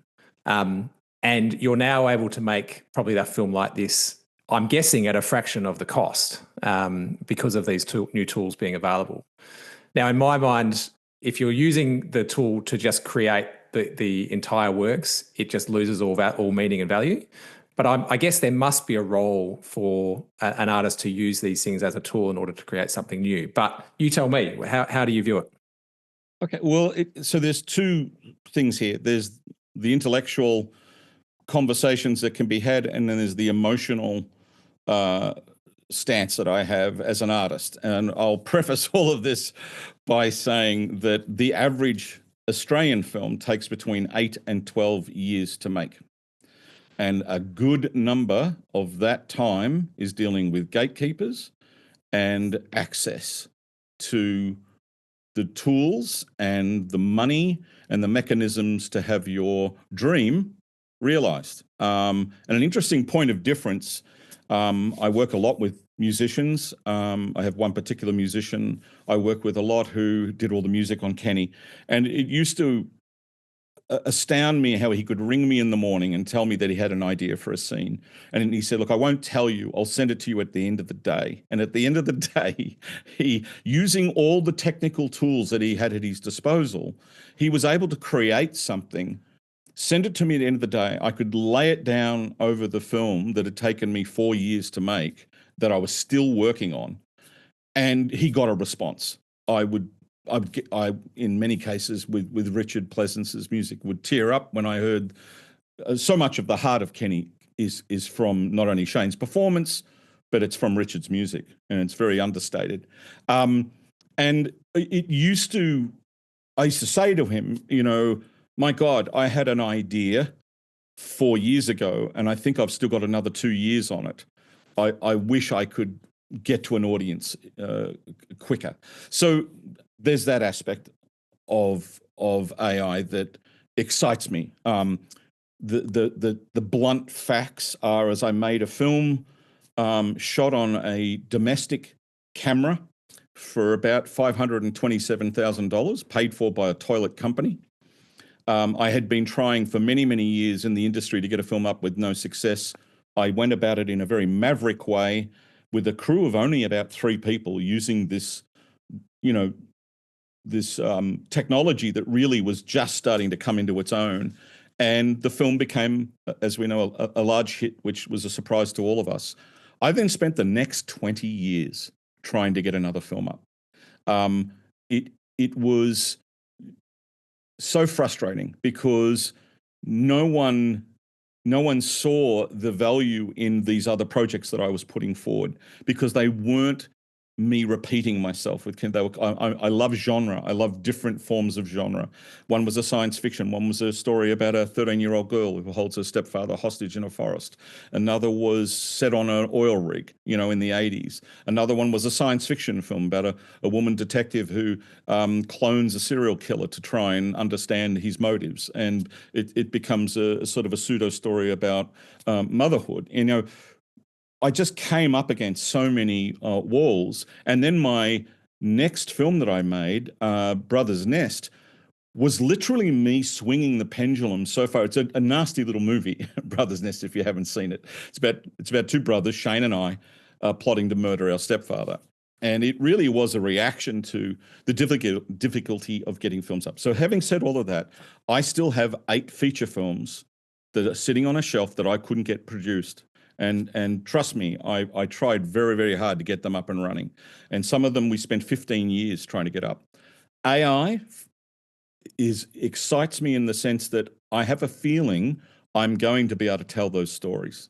And you're now able to make probably that film like this, I'm guessing, at a fraction of the cost, because of these new tools being available. Now, in my mind, if you're using the tool to just create the entire works, it just loses all meaning and value. But I guess there must be a role for an artist to use these things as a tool in order to create something new. But you tell me, how do you view it?
Okay, well, so there's two things here. There's the intellectual conversations that can be had, and then there's the emotional stance that I have as an artist. And I'll preface all of this by saying that the average Australian film takes between 8 and 12 years to make. And a good number of that time is dealing with gatekeepers and access to the tools and the money and the mechanisms to have your dream realized. And an interesting point of difference, I work a lot with musicians. I have one particular musician I work with a lot who did all the music on Kenny. And it used to astound me how he could ring me in the morning and tell me that he had an idea for a scene. And he said, look, I won't tell you, I'll send it to you at the end of the day. And at the end of the day, he, using all the technical tools that he had at his disposal, he was able to create something, send it to me at the end of the day. I could lay it down over the film that had taken me 4 years to make, that I was still working on. And he got a response. I, in many cases, with Richard Pleasance's music, would tear up when I heard so much of the heart of Kenny is from not only Shane's performance, but it's from Richard's music, and it's very understated. And I used to say to him, you know, my God, I had an idea 4 years ago, and I think I've still got another 2 years on it. I wish I could get to an audience quicker. So there's that aspect of AI that excites me. The blunt facts are, as I made a film shot on a domestic camera for about $527,000, paid for by a toilet company. I had been trying for many, many years in the industry to get a film up with no success. I went about it in a very maverick way with a crew of only about 3 people using this, you know, this technology that really was just starting to come into its own. And the film became, as we know, a large hit, which was a surprise to all of us. I then spent the next 20 years trying to get another film up. It was so frustrating because no one saw the value in these other projects that I was putting forward, because they weren't me repeating myself with I love genre. I love different forms of genre. One was a science fiction. One was a story about a 13-year-old girl who holds her stepfather hostage in a forest. Another was set on an oil rig, in the 80s. Another one was a science fiction film about a woman detective who clones a serial killer to try and understand his motives. And it becomes a sort of a pseudo story about motherhood. I just came up against so many walls. And then my next film that I made, Brother's Nest, was literally me swinging the pendulum so far. It's a nasty little movie, Brother's Nest, if you haven't seen it. It's about two brothers, Shane and I, plotting to murder our stepfather. And it really was a reaction to the difficulty of getting films up. So having said all of that, I still have 8 feature films that are sitting on a shelf that I couldn't get produced. And trust me, I tried very, very hard to get them up and running. And some of them we spent 15 years trying to get up. AI excites me in the sense that I have a feeling I'm going to be able to tell those stories.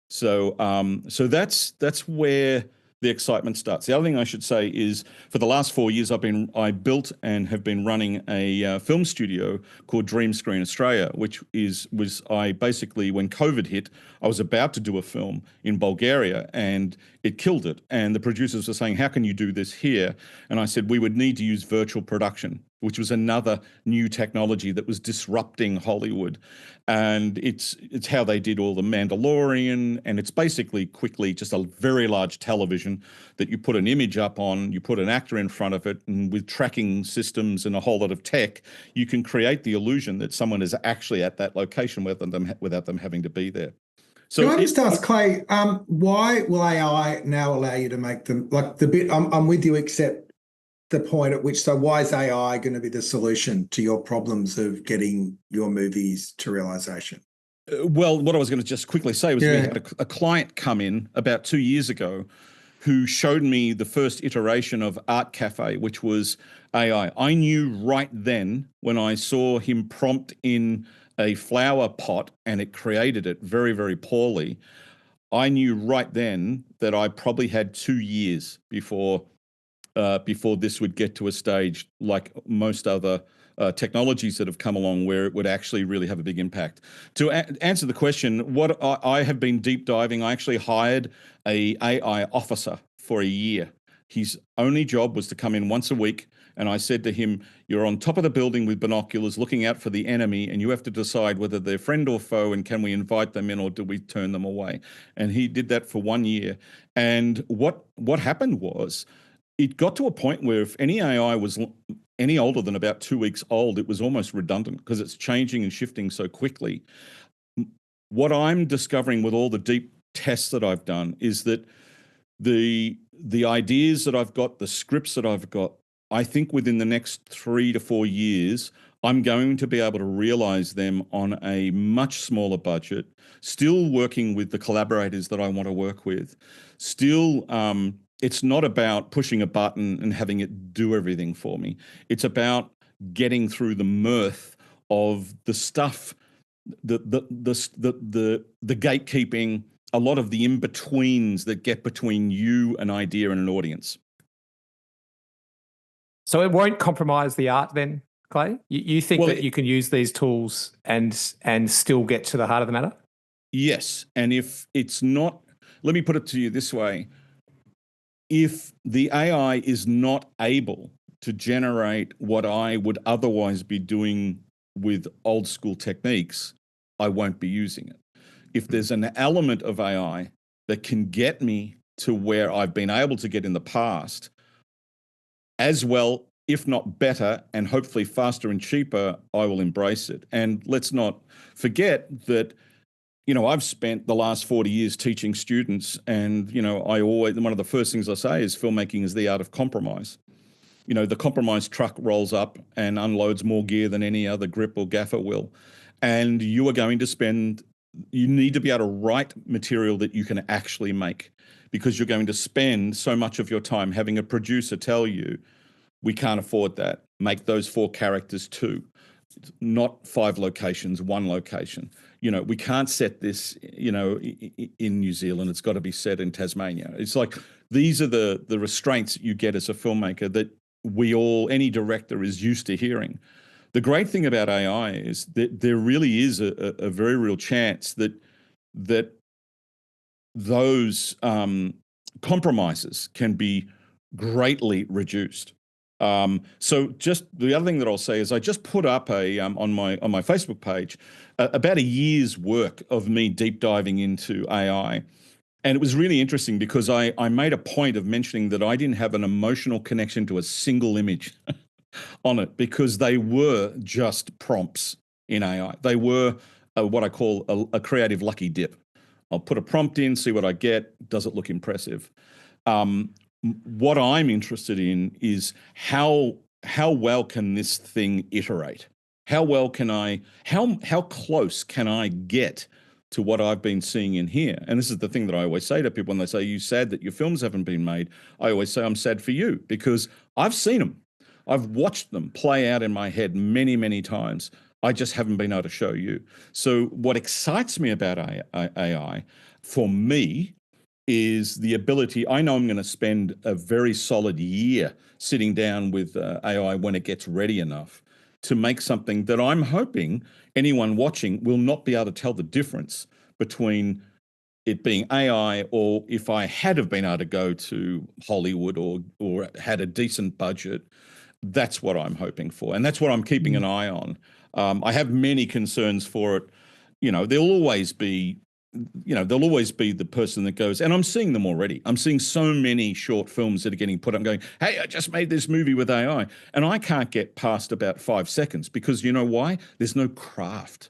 So that's where the excitement starts. The other thing I should say is, for the last 4 years, I built and have been running a film studio called Dream Screen Australia, which was basically, when COVID hit, I was about to do a film in Bulgaria and it killed it. And the producers were saying, "How can you do this here?" And I said, we would need to use virtual production, which was another new technology that was disrupting Hollywood. And it's how they did all the Mandalorian, and it's basically quickly just a very large television that you put an image up on, you put an actor in front of it, and with tracking systems and a whole lot of tech, you can create the illusion that someone is actually at that location without them having to be there. So
can I just ask, Clay, why will AI now allow you to make them, like the bit, I'm with you, except the point at which, so why is AI going to be the solution to your problems of getting your movies to realization?
Well, what I was going to just quickly say was, we had a client come in about 2 years ago who showed me the first iteration of Art Cafe, which was AI. I knew right then, when I saw him prompt in a flower pot and it created it very, very poorly, I knew right then that I probably had 2 years before this would get to a stage like most other technologies that have come along, where it would actually really have a big impact. To answer the question, what I have been deep diving, I actually hired a AI officer for a year. His only job was to come in once a week, and I said to him, "You're on top of the building with binoculars looking out for the enemy, and you have to decide whether they're friend or foe, and can we invite them in or do we turn them away?" And he did that for 1 year. And what happened was, it got to a point where if any AI was any older than about 2 weeks old, it was almost redundant because it's changing and shifting so quickly. What I'm discovering with all the deep tests that I've done is that the ideas that I've got, the scripts that I've got, I think within the next 3 to 4 years, I'm going to be able to realize them on a much smaller budget, still working with the collaborators that I want to work with, still it's not about pushing a button and having it do everything for me. It's about getting through the mirth of the stuff, the gatekeeping, a lot of the in-betweens that get between you, an idea, and an audience.
So it won't compromise the art then, Clay? You think that you can use these tools and still get to the heart of the matter?
Yes. And if it's not, let me put it to you this way. If the AI is not able to generate what I would otherwise be doing with old school techniques, I won't be using it. If there's an element of AI that can get me to where I've been able to get in the past, as well, if not better, and hopefully faster and cheaper, I will embrace it. And let's not forget that, I've spent the last 40 years teaching students, and, one of the first things I say is filmmaking is the art of compromise. The compromise truck rolls up and unloads more gear than any other grip or gaffer will. And you need to be able to write material that you can actually make, because you're going to spend so much of your time having a producer tell you, "We can't afford that. Make those 4 characters 2. not 5 locations, 1 location. We can't set this, in New Zealand. It's got to be set in Tasmania. It's like these are the restraints that you get as a filmmaker that any director is used to hearing. The great thing about AI is that there really is a very real chance that those compromises can be greatly reduced. So just the other thing that I'll say is I just put up on my Facebook page about a year's work of me deep diving into AI. And it was really interesting because I made a point of mentioning that I didn't have an emotional connection to a single image on it because they were just prompts in AI. They were what I call a creative lucky dip. I'll put a prompt in, see what I get. Does it look impressive? What I'm interested in is how well can this thing iterate? How close can I get to what I've been seeing in here? And this is the thing that I always say to people when they say, "You sad that your films haven't been made?" I always say, "I'm sad for you," because I've seen them. I've watched them play out in my head many, many times. I just haven't been able to show you. So what excites me about AI for me is the ability. I know I'm going to spend a very solid year sitting down with AI when it gets ready enough to make something that I'm hoping anyone watching will not be able to tell the difference between it being AI or if I had have been able to go to Hollywood or had a decent budget. That's what I'm hoping for. And that's what I'm keeping an eye on. I have many concerns for it. There'll always be the person that goes, and I'm seeing them already. I'm seeing so many short films that are getting put up going, "Hey, I just made this movie with AI." And I can't get past about 5 seconds because you know why? There's no craft.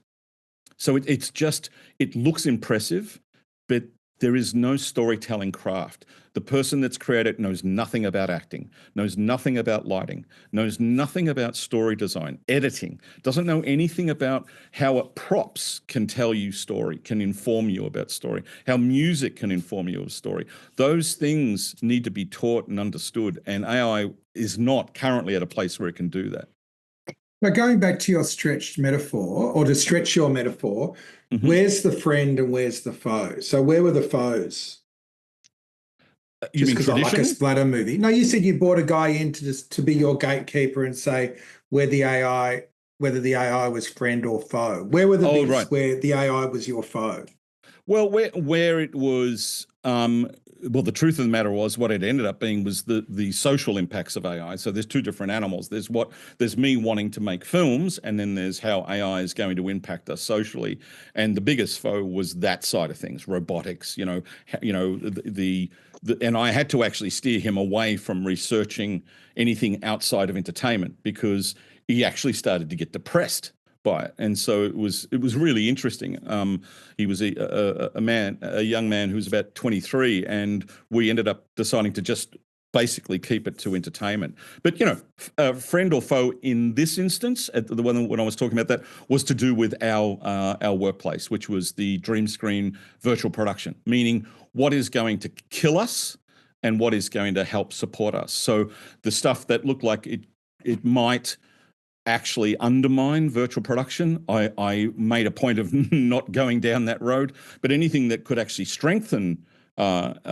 So it looks impressive, but there is no storytelling craft. The person that's created knows nothing about acting, knows nothing about lighting, knows nothing about story design, editing, doesn't know anything about how props can tell you story, can inform you about story, how music can inform you of story. Those things need to be taught and understood, and AI is not currently at a place where it can do that.
Now, going back to your stretched metaphor, or to stretch your metaphor, where's the friend and where's the foe? So where were the foes?
You
Just
mean
because I like a splatter movie. No, you said you brought a guy in to be your gatekeeper and say whether the AI was friend or foe. Where were the bits
right.
where the AI was your foe?
Well, where it was, the truth of the matter was what it ended up being was the social impacts of AI. So there's 2 different animals. There's me wanting to make films, and then there's how AI is going to impact us socially. And the biggest foe was that side of things, robotics. And I had to actually steer him away from researching anything outside of entertainment because he actually started to get depressed by it. And so it was really interesting. He was a young man who was about 23, and we ended up deciding to just basically keep it to entertainment. But friend or foe in this instance, the one when I was talking about that was to do with our workplace, which was the dream screen virtual production, meaning what is going to kill us and what is going to help support us. So the stuff that looked like it might actually undermine virtual production, I made a point of not going down that road. But anything that could actually strengthen our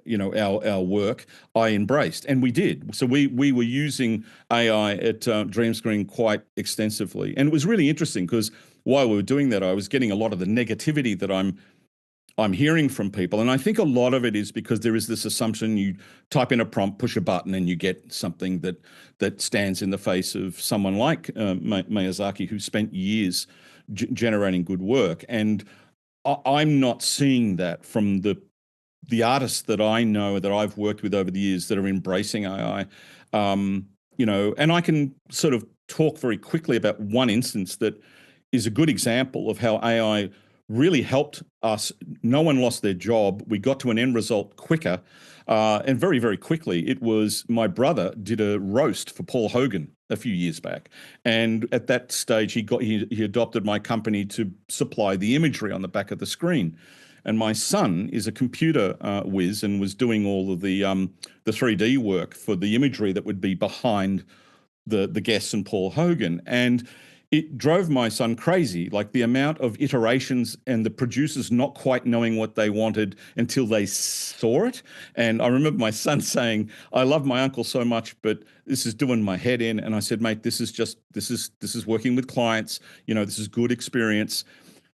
work, I embraced, and we did. So we were using AI at Dream Screen quite extensively, and it was really interesting because while we were doing that, I was getting a lot of the negativity that I'm hearing from people. And I think a lot of it is because there is this assumption you type in a prompt, push a button, and you get something that stands in the face of someone like Miyazaki, who spent years generating good work. And I'm not seeing that from the artists that I know that I've worked with over the years that are embracing AI. And I can sort of talk very quickly about one instance that is a good example of how AI really helped us. No one lost their job. We got to an end result quicker and very, very quickly. It was my brother did a roast for Paul Hogan a few years back. And at that stage, he adopted my company to supply the imagery on the back of the screen. And my son is a computer whiz and was doing all of the 3D work for the imagery that would be behind the guests and Paul Hogan. And it drove my son crazy, like the amount of iterations and the producers not quite knowing what they wanted until they saw it. And I remember my son saying, I love my uncle so much, but this is doing my head in. And I said, mate, this is working with clients. This is good experience.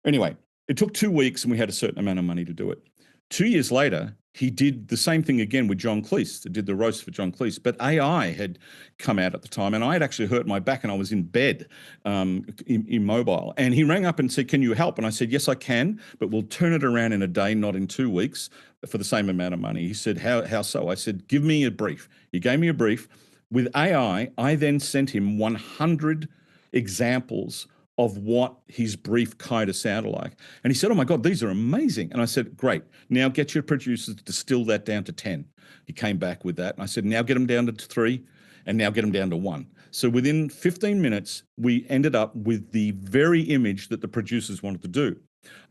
Anyway, it took 2 weeks and we had a certain amount of money to do it. 2 years later, he did the same thing again with John Cleese. He did the roast for John Cleese, but AI had come out at the time and I had actually hurt my back and I was in bed, immobile. And he rang up and said, can you help? And I said, yes, I can, but we'll turn it around in a day, not in 2 weeks, for the same amount of money. He said, how so? I said, give me a brief. He gave me a brief. With AI, I then sent him 100 examples of what his brief kind of sounded like. And he said, oh my God, these are amazing. And I said, great, now get your producers to distill that down to 10. He came back with that. And I said, now get them down to 3 and now get them down to 1. So within 15 minutes, we ended up with the very image that the producers wanted to do.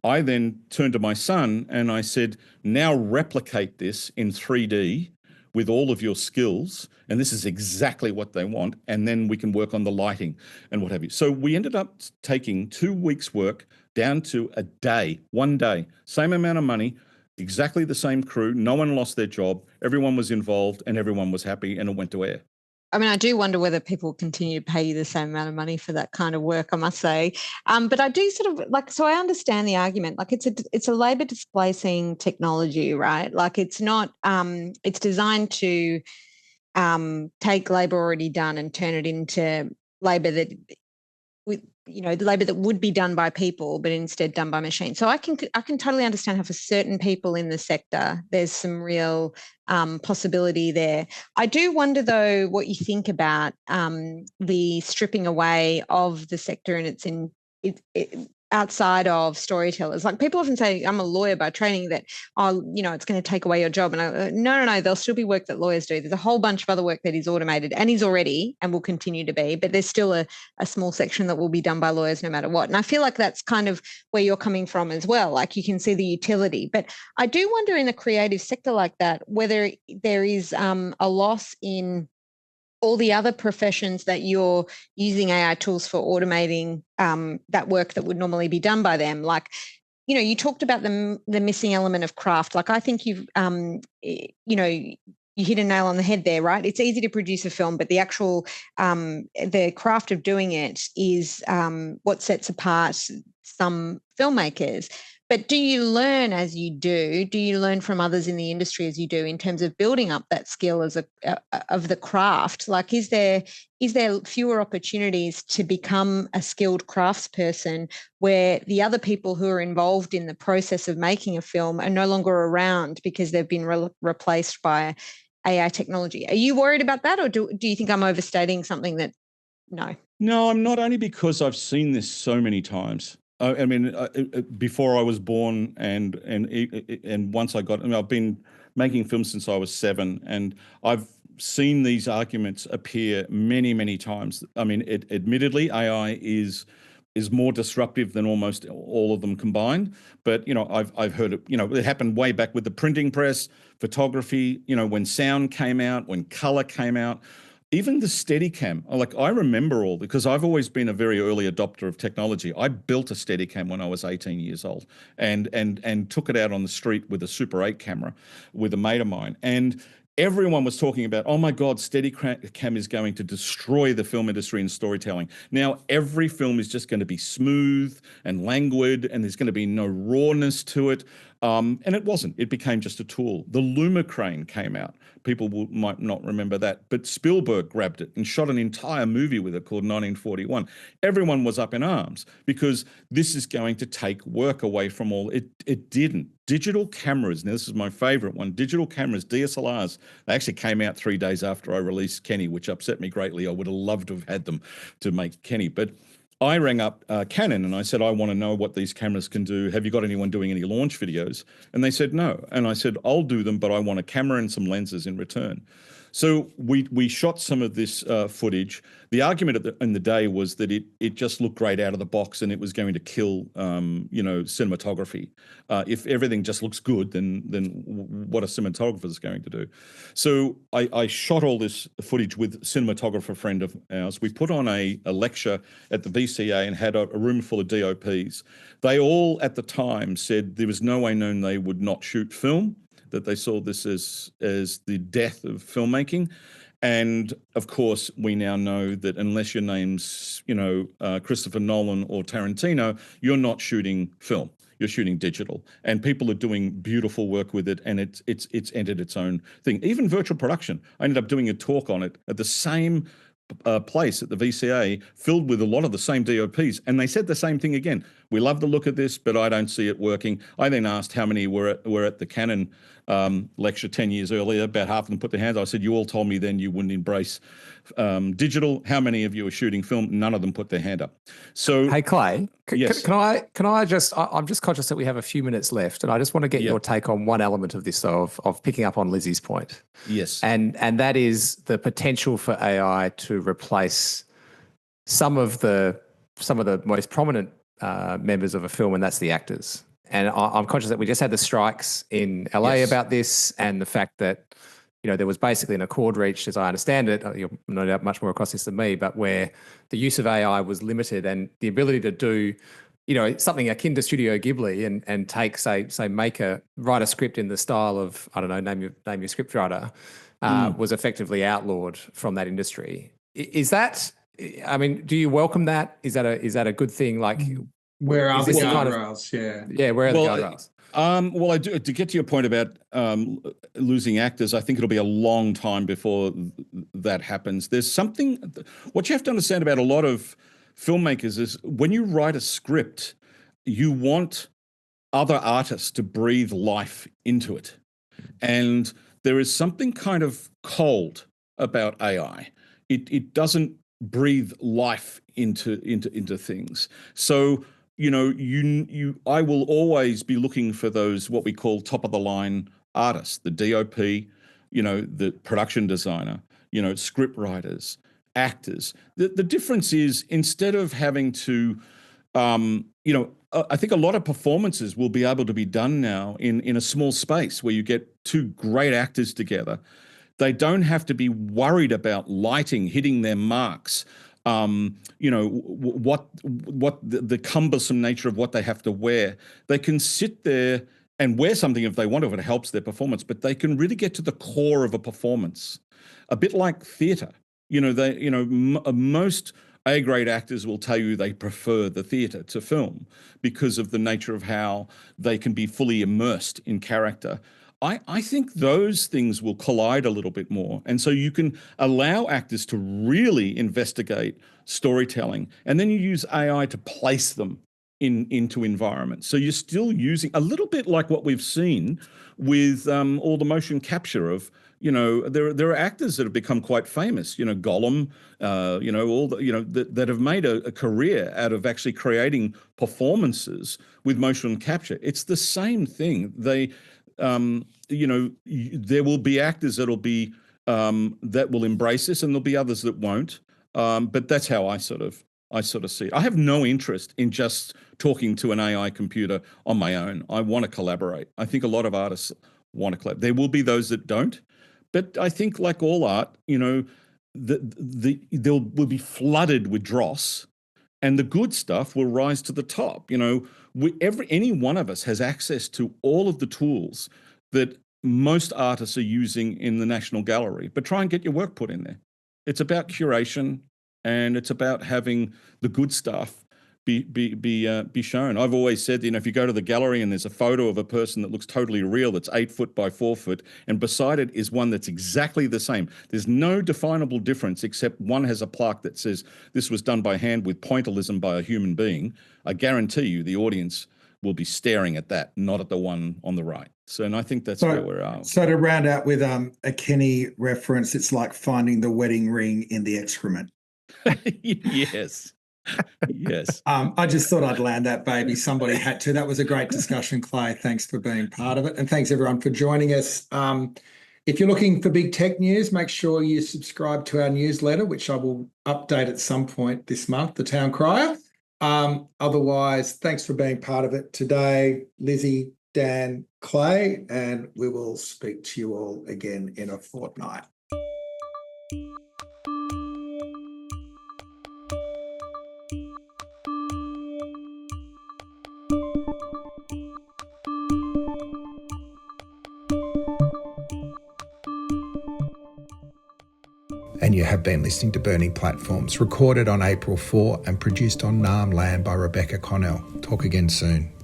I then turned to my son and I said, now replicate this in 3D with all of your skills, and this is exactly what they want, and then we can work on the lighting and what have you. So we ended up taking 2 weeks' work down to a day, 1 day, same amount of money, exactly the same crew, no one lost their job, everyone was involved, and everyone was happy, and it went to air.
I mean, I do wonder whether people continue to pay you the same amount of money for that kind of work, I must say. But I do sort of so I understand the argument. Like it's a labor displacing technology, right? Like it's not, it's designed to take labor already done and turn it into labor that labor that would be done by people, but instead done by machines. So I can totally understand how for certain people in the sector, there's some real possibility there. I do wonder, though, what you think about the stripping away of the sector and it's outside of storytellers. Like people often say, I'm a lawyer by training, that, it's going to take away your job. And I go, no, there'll still be work that lawyers do. There's a whole bunch of other work that is automated and is already and will continue to be, but there's still a small section that will be done by lawyers no matter what. And I feel like that's kind of where you're coming from as well. Like you can see the utility. But I do wonder in a creative sector like that, whether there is a loss in all the other professions that you're using AI tools for automating that work that would normally be done by them. Like, you talked about the missing element of craft. Like I think you've, you hit a nail on the head there, right? It's easy to produce a film, but the actual, the craft of doing it is what sets apart some filmmakers. But do you learn as you do? Do you learn from others in the industry as you do in terms of building up that skill of the craft? Like, is there fewer opportunities to become a skilled craftsperson where the other people who are involved in the process of making a film are no longer around because they've been replaced by AI technology? Are you worried about that, or do you think I'm overstating something that? No,
I'm not, only because I've seen this so many times. I mean, before I was born, and once I've been making films since I was 7, and I've seen these arguments appear many, many times. I mean, admittedly, AI is more disruptive than almost all of them combined. But I've heard it. It happened way back with the printing press, photography. When sound came out, when color came out. Even the Steadicam, I remember all, because I've always been a very early adopter of technology. I built a Steadicam when I was 18 years old and took it out on the street with a Super 8 camera with a mate of mine. And everyone was talking about, oh my God, Steadicam is going to destroy the film industry and storytelling. Now, every film is just going to be smooth and languid, and there's going to be no rawness to it. And it wasn't. It became just a tool. The Luma crane came out. People might not remember that, but Spielberg grabbed it and shot an entire movie with it called 1941. Everyone was up in arms because this is going to take work away from all. It didn't. Digital cameras, now this is my favorite one, digital cameras, DSLRs, they actually came out 3 days after I released Kenny, which upset me greatly. I would have loved to have had them to make Kenny. But I rang up Canon and I said, I want to know what these cameras can do. Have you got anyone doing any launch videos? And they said, no. And I said, I'll do them, but I want a camera and some lenses in return. So we shot some of this footage. The argument in the day was that it just looked great out of the box and it was going to kill, cinematography. If everything just looks good, then what a cinematographer is going to do. So I shot all this footage with a cinematographer friend of ours. We put on a lecture at the VCA and had a room full of DOPs. They all at the time said there was no way known they would not shoot film, that they saw this as the death of filmmaking. And of course, we now know that unless your name's, Christopher Nolan or Tarantino, you're not shooting film. You're shooting digital, and people are doing beautiful work with it, and it's entered its own thing. Even virtual production. I ended up doing a talk on it at the same place at the VCA, filled with a lot of the same DOPs, and they said the same thing again. We love the look of this, but I don't see it working. I then asked how many were at the Canon lecture 10 years earlier. About half of them put their hands up. I said, you all told me then you wouldn't embrace digital. How many of you are shooting film? None of them put their hand up. So,
hey Clay,
yes.
Can I just? I'm just conscious that we have a few minutes left, and I just want to get your take on one element of this, of picking up on Lizzie's point.
Yes,
and that is the potential for AI to replace some of the most prominent members of a film, and that's the actors. And I'm conscious that we just had the strikes in LA about this, and the fact that there was basically an accord reached, as I understand it. You're no doubt much more across this than me, but where the use of AI was limited, and the ability to do something akin to Studio Ghibli and take write a script in the style of, I don't know, name your script writer, was effectively outlawed from that industry. Is that? I mean, do you welcome that? Is that a good thing? Like,
where are the guardrails?
Where are the guardrails?
Well, I do. To get to your point about losing actors, I think it'll be a long time before that happens. There's something. What you have to understand about a lot of filmmakers is when you write a script, you want other artists to breathe life into it, and there is something kind of cold about AI. It doesn't breathe life into things. So I will always be looking for those what we call top of the line artists, the DOP, the production designer, script writers, actors. The difference is, instead of having to, I think a lot of performances will be able to be done now in a small space where you get two great actors together. They don't have to be worried about lighting hitting their marks. What the cumbersome nature of what they have to wear. They can sit there and wear something if they want to, if it helps their performance, but they can really get to the core of a performance. A bit like theatre. Most A-grade actors will tell you they prefer the theatre to film because of the nature of how they can be fully immersed in character. I think those things will collide a little bit more. And so you can allow actors to really investigate storytelling, and then you use AI to place them into environments. So you're still using a little bit like what we've seen with all the motion capture of, there are actors that have become quite famous, Gollum, that have made a career out of actually creating performances with motion capture. It's the same thing. There will be actors that'll be that will embrace this, and there'll be others that won't. But that's how I sort of see it. I have no interest in just talking to an AI computer on my own. I want to collaborate. I think a lot of artists want to collaborate. There will be those that don't, but I think, like all art, they'll be flooded with dross, and the good stuff will rise to the top. Any one of us has access to all of the tools that most artists are using in the National Gallery, but try and get your work put in there. It's about curation, and it's about having the good stuff be shown. I've always said, if you go to the gallery and there's a photo of a person that looks totally real, that's 8 foot by 4 foot, and beside it is one that's exactly the same. There's no definable difference except one has a plaque that says this was done by hand with pointillism by a human being. I guarantee you the audience will be staring at that, not at the one on the right. And I think that's where we're at.
So to round out with a Kenny reference, it's like finding the wedding ring in the excrement.
Yes. Yes.
I just thought I'd land that baby. Somebody had to. That was a great discussion, Clay. Thanks for being part of it. And thanks everyone for joining us. If you're looking for big tech news, make sure you subscribe to our newsletter, which I will update at some point this month, The Town Crier. Otherwise, thanks for being part of it today, Lizzie, Dan, Clay, and we will speak to you all again in a fortnight. And you have been listening to Burning Platforms, recorded on April 4 and produced on Naarm land by Rebecca Connell. Talk again soon.